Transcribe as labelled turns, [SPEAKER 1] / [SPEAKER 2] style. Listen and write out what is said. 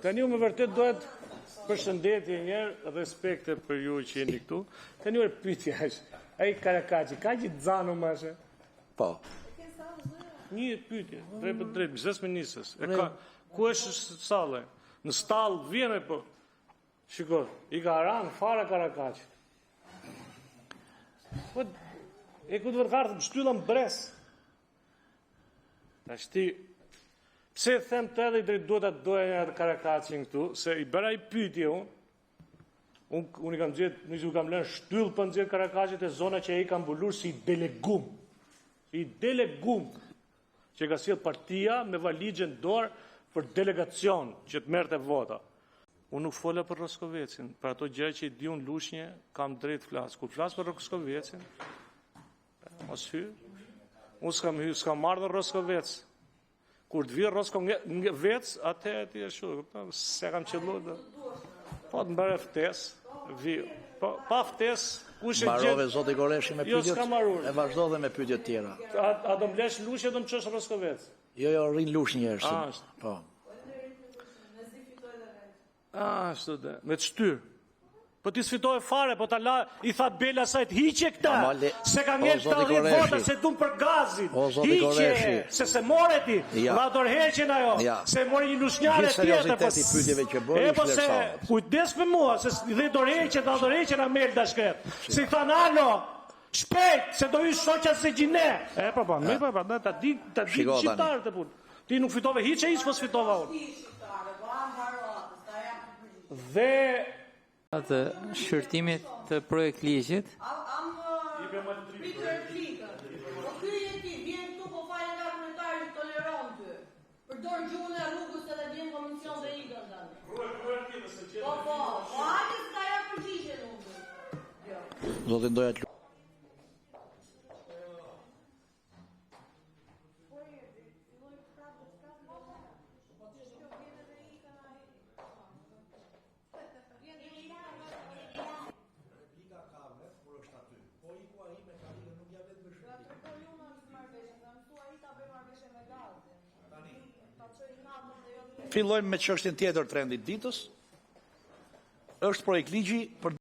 [SPEAKER 1] Tani më vërtet dohet përshëndetje njerë, respekte për ju që jeni këtu. Tani u pyetja është, ai Karakaçi, ka që zanu mashe?
[SPEAKER 2] Po.
[SPEAKER 1] Një pyetje, drejt për drejt, biznes ministrës. E ka, ku është sallë? Në stall vjen po. Shiko, i ka ranë fare Karakaçi. Po, e ku të vërkartë më shtyllën bres. Tash ti, pse them të edhe i drejt duhet atë doja një atë Karakaçin këtu, se i bëra i pyetje unë i kam gjetë, nëse u kam lënë shtyllë për nxjerr Karakaçit e zona që ai ka mbulur si delegum. I delegum që ka sjell partia me valizhen dorë për delegacion që të merrte vota. Unë nuk fola për Roskovecin, për ato gjë që i di unë lushnje, kam drejt flas. Kur flas për Roskovecin, mos hy. Unë s'kam hy, s'kam marrë Roskovec. Kur të vi Roskovec, atë ti e shoh, se kam qelluar. Po të mbare ftes, vi. Po pa ftes, kush e gjet?
[SPEAKER 2] Mbarove zoti Goreshi me pyetjet.
[SPEAKER 1] Jo, s'kam marrur.
[SPEAKER 2] E vazhdo dhe me pyetjet tjera.
[SPEAKER 1] A do mblesh lushje do më çosh Roskovec?
[SPEAKER 2] Jo, rrin lush një herë. Po.
[SPEAKER 1] Ashtu dhe, me të shtyr. Po ti sfitoj fare, po i tha Bela sajt, hiqe këta, se ka ngell 80 vota, se dum për gazin, hiqe, se more ti, dha dorëheqjen ajo, se mori një lushnjare tjetër, e po se, kujdes me mua, se dhe dorëheqjen, dha dorëheqjen a mel dashket, se i tha Nalo, shpejt, se do i shoqa se gjine, e po, ta di shqiptarë të punë, ti nuk fitove hiqe, ishë po s'fitova unë. Dhe
[SPEAKER 3] atë shërtimit të projekt ligjit.
[SPEAKER 4] Përdor gjuhën e rrugës edhe vjen komision dhe ikën tani. Po, hajde s'ka ja përgjigjen unë.
[SPEAKER 2] Zoti ndoja të Fillojmë me çështjen tjetër trendit ditës. Është projekt ligji për